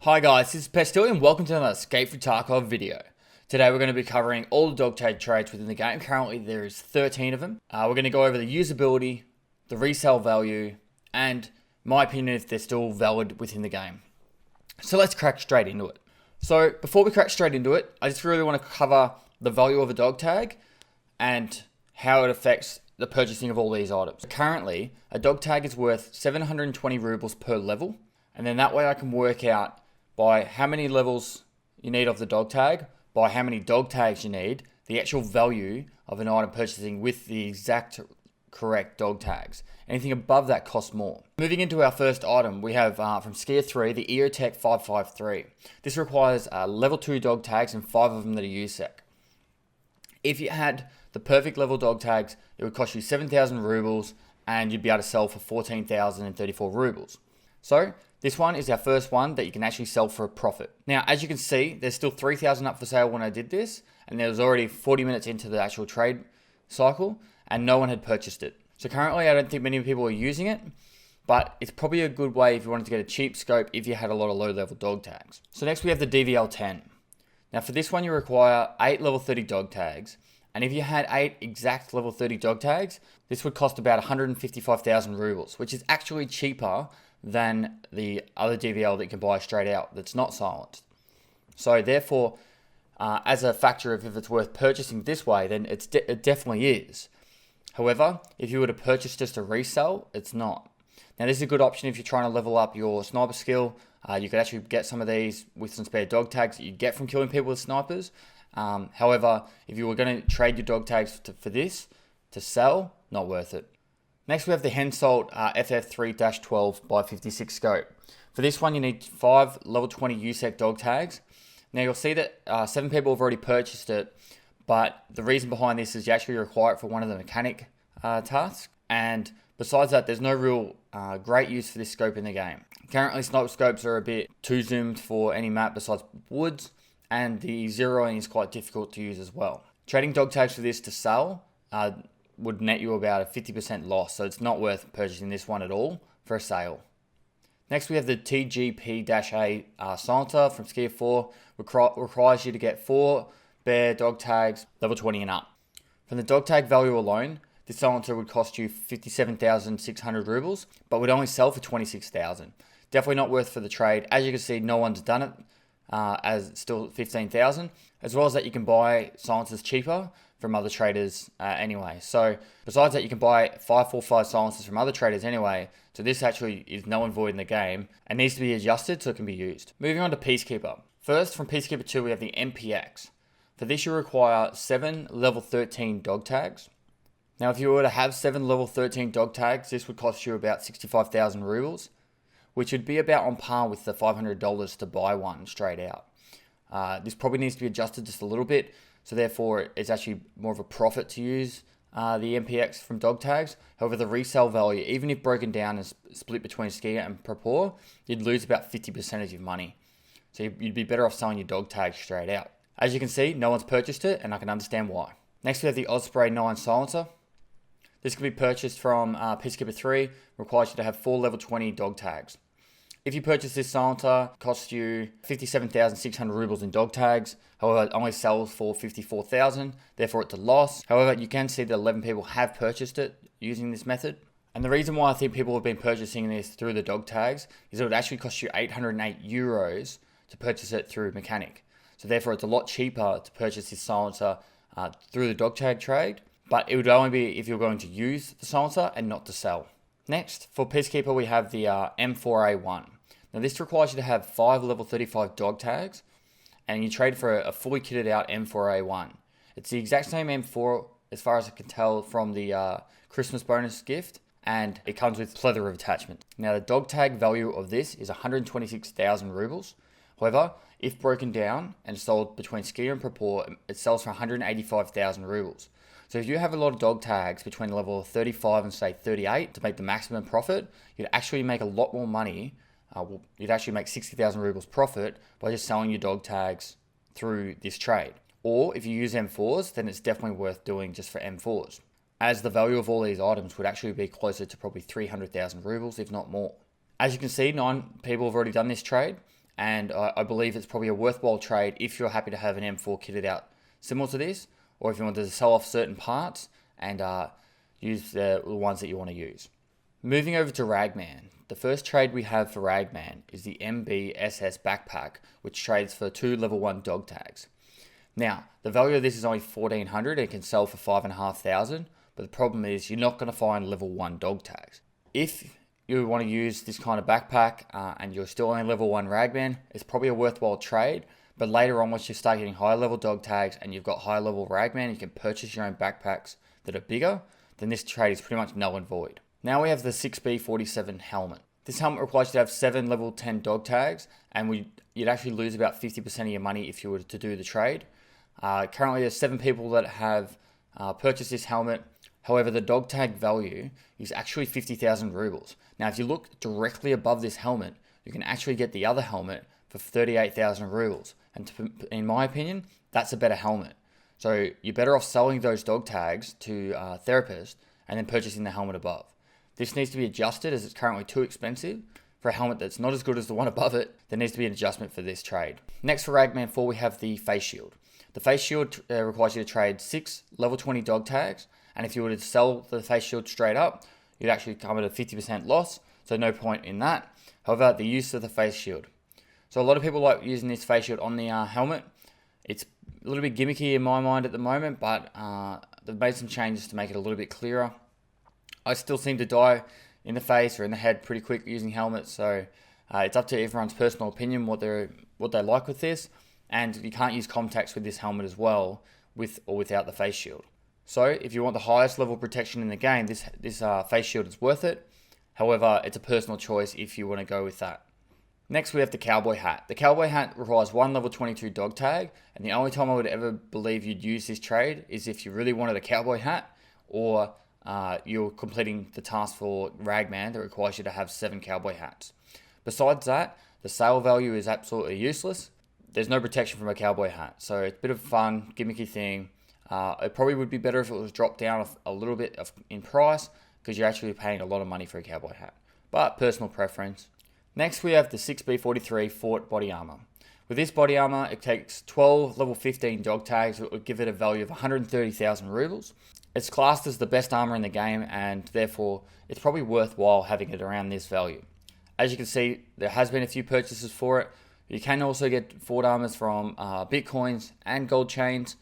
Hi guys, this is Pestil and welcome to another Escape from Tarkov video. Today we're going to be covering all the dog tag trades within the game. Currently there is 13 of them. We're going to go over the usability, the resale value, and my opinion if they're still valid within the game. So let's crack straight into it. So before we crack straight into it, I just really want to cover the value of a dog tag and how it affects the purchasing of all these items. Currently, a dog tag is worth 720 rubles per level, and then that way I can work out by how many levels you need of the dog tag, by how many dog tags you need, the actual value of an item purchasing with the exact correct dog tags. Anything above that costs more. Moving into our first item, we have from Skier 3, the EOTech 553. This requires level 2 dog tags and 5 of them that are USEC. If you had the perfect level dog tags, it would cost you 7,000 rubles and you'd be able to sell for 14,034 rubles. So this one is our first one that you can actually sell for a profit. Now, as you can see, there's still 3,000 up for sale when I did this, and there was already 40 minutes into the actual trade cycle, and no one had purchased it. So currently, I don't think many people are using it, but it's probably a good way if you wanted to get a cheap scope if you had a lot of low-level dog tags. So next we have the DVL-10. Now for this one, you require 8 level 30 dog tags, and if you had 8 exact level 30 dog tags, this would cost about 155,000 rubles, which is actually cheaper than the other DVL that you can buy straight out that's not silenced. So therefore, as a factor of if it's worth purchasing this way, then it definitely is. However, if you were to purchase just a resell, it's not. Now this is a good option if you're trying to level up your sniper skill. You could actually get some of these with some spare dog tags that you get from killing people with snipers. However, if you were going to trade your dog tags for this to sell, not worth it. Next we have the Hensoldt FF3-12x56 scope. For this one you need 5 level 20 USEC dog tags. Now you'll see that 7 people have already purchased it, but the reason behind this is you actually require it for one of the mechanic tasks, and besides that there's no real great use for this scope in the game. Currently sniper scopes are a bit too zoomed for any map besides woods, and the zeroing is quite difficult to use as well. Trading dog tags for this to sell would net you about a 50% loss, so it's not worth purchasing this one at all for a sale. Next we have the TGP-A silencer from Skier 4, requires you to get 4 bare dog tags, level 20 and up. From the dog tag value alone, this silencer would cost you 57,600 rubles, but would only sell for 26,000. Definitely not worth for the trade. As you can see, no one's done it, as it's still 15,000. As well as that, you can buy silencers cheaper from other traders anyway. So besides that, you can buy 545 silencers from other traders anyway. So this actually is null and void in the game and needs to be adjusted so it can be used. Moving on to Peacekeeper. First, from Peacekeeper 2, we have the MPX. For this, you require 7 level 13 dog tags. Now, if you were to have 7 level 13 dog tags, this would cost you about 65,000 rubles, which would be about on par with the $500 to buy one straight out. This probably needs to be adjusted just a little bit, so therefore it's actually more of a profit to use the MPX from dog tags. However, the resale value, even if broken down and split between Skier and Propor, you'd lose about 50% of your money. So you'd be better off selling your dog tags straight out. As you can see, no one's purchased it, and I can understand why. Next we have the Osprey 9 silencer. This can be purchased from Peacekeeper 3, requires you to have 4 level 20 dog tags. If you purchase this silencer, it costs you 57,600 rubles in dog tags. However, it only sells for 54,000, therefore it's a loss. However, you can see that 11 people have purchased it using this method. And the reason why I think people have been purchasing this through the dog tags is it would actually cost you 808 euros to purchase it through Mechanic. So therefore it's a lot cheaper to purchase this silencer through the dog tag trade, but it would only be if you're going to use the silencer and not to sell. Next, for Peacekeeper, we have the M4A1. Now this requires you to have 5 level 35 dog tags, and you trade for a fully kitted out M4A1. It's the exact same M4 as far as I can tell from the Christmas bonus gift, and it comes with plethora of attachments. Now the dog tag value of this is 126,000 rubles. However, if broken down and sold between Skier and Propor, it sells for 185,000 rubles. So if you have a lot of dog tags between level 35 and say 38 to make the maximum profit, you'd actually make a lot more money. You'd actually make 60,000 rubles profit by just selling your dog tags through this trade. Or if you use M4s, then it's definitely worth doing just for M4s, as the value of all these items would actually be closer to probably 300,000 rubles, if not more. As you can see, 9 people have already done this trade, and I believe it's probably a worthwhile trade if you're happy to have an M4 kitted out similar to this, or if you want to sell off certain parts and use the ones that you want to use. Moving over to Ragman. The first trade we have for Ragman is the MBSS backpack, which trades for 2 level 1 dog tags. Now, the value of this is only 1,400 and can sell for 5,500, but the problem is you're not going to find level 1 dog tags. If you want to use this kind of backpack and you're still only level 1 Ragman, it's probably a worthwhile trade, but later on once you start getting higher level dog tags and you've got higher level Ragman, you can purchase your own backpacks that are bigger, then this trade is pretty much null and void. Now we have the 6B47 helmet. This helmet requires you to have 7 level 10 dog tags, and you'd actually lose about 50% of your money if you were to do the trade. Currently there's 7 people that have purchased this helmet. However, the dog tag value is actually 50,000 rubles. Now if you look directly above this helmet, you can actually get the other helmet for 38,000 rubles. And in my opinion, that's a better helmet. So you're better off selling those dog tags to therapists and then purchasing the helmet above. This needs to be adjusted as it's currently too expensive. For a helmet that's not as good as the one above it, there needs to be an adjustment for this trade. Next for Ragman 4, we have the face shield. The face shield requires you to trade 6 level 20 dog tags, and if you were to sell the face shield straight up, you'd actually come at a 50% loss, so no point in that. However, the use of the face shield. So a lot of people like using this face shield on the helmet. It's a little bit gimmicky in my mind at the moment, but they've made some changes to make it a little bit clearer. I still seem to die in the face or in the head pretty quick using helmets, so it's up to everyone's personal opinion what they like with this, and you can't use contacts with this helmet as well, with or without the face shield. So if you want the highest level protection in the game, this face shield is worth it. However, it's a personal choice if you want to go with that. Next we have the cowboy hat. The cowboy hat requires 1 level 22 dog tag, and the only time I would ever believe you'd use this trade is if you really wanted a cowboy hat, or you're completing the task for Ragman that requires you to have 7 cowboy hats. Besides that, the sale value is absolutely useless. There's no protection from a cowboy hat, so it's a bit of a fun, gimmicky thing. It probably would be better if it was dropped down a little bit in price, because you're actually paying a lot of money for a cowboy hat. But personal preference. Next we have the 6B43 Fort body armor. With this body armor, it takes 12 level 15 dog tags, which would give it a value of 130,000 rubles. It's classed as the best armor in the game, and therefore it's probably worthwhile having it around this value. As you can see, there has been a few purchases for it. You can also get Fort armors from Bitcoins and gold chains.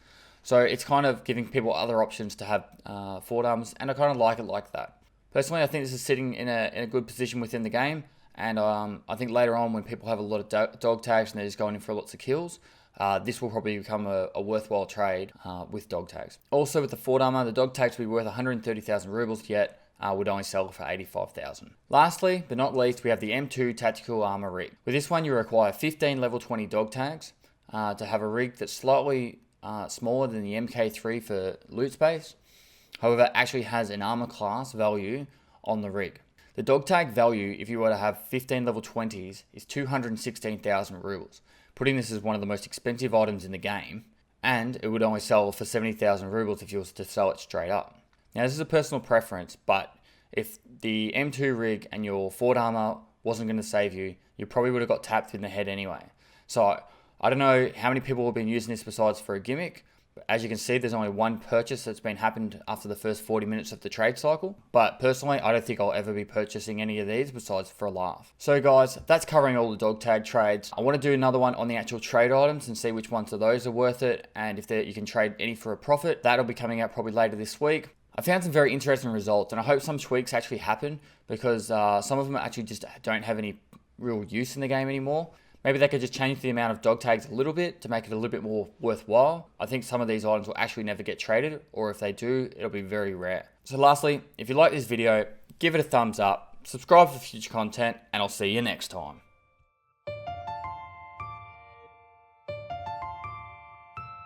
So it's kind of giving people other options to have Fort armors, and I kind of like it like that. Personally, I think this is sitting in a good position within the game, and I think later on when people have a lot of dog tags and they're just going in for lots of kills, this will probably become a worthwhile trade with dog tags. Also with the Fort armor, the dog tags will be worth 130,000 rubles, yet would only sell for 85,000. Lastly, but not least, we have the M2 Tactical Armor Rig. With this one, you require 15 level 20 dog tags to have a rig that's slightly smaller than the MK3 for loot space. However, it actually has an armor class value on the rig. The dog tag value, if you were to have 15 level 20s, is 216,000 rubles, putting this as one of the most expensive items in the game, and it would only sell for 70,000 rubles if you was to sell it straight up. Now this is a personal preference, but if the M2 rig and your Fort armor wasn't going to save you, you probably would have got tapped in the head anyway. So I don't know how many people have been using this besides for a gimmick. But as you can see, there's only one purchase that's been happened after the first 40 minutes of the trade cycle. But personally, I don't think I'll ever be purchasing any of these besides for a laugh. So guys, that's covering all the dog tag trades. I want to do another one on the actual trade items and see which ones of those are worth it, and if you can trade any for a profit. That'll be coming out probably later this week. I found some very interesting results, and I hope some tweaks actually happen, because some of them actually just don't have any real use in the game anymore. Maybe they could just change the amount of dog tags a little bit to make it a little bit more worthwhile. I think some of these items will actually never get traded, or if they do, it'll be very rare. So lastly, if you like this video, give it a thumbs up, subscribe for future content, and I'll see you next time.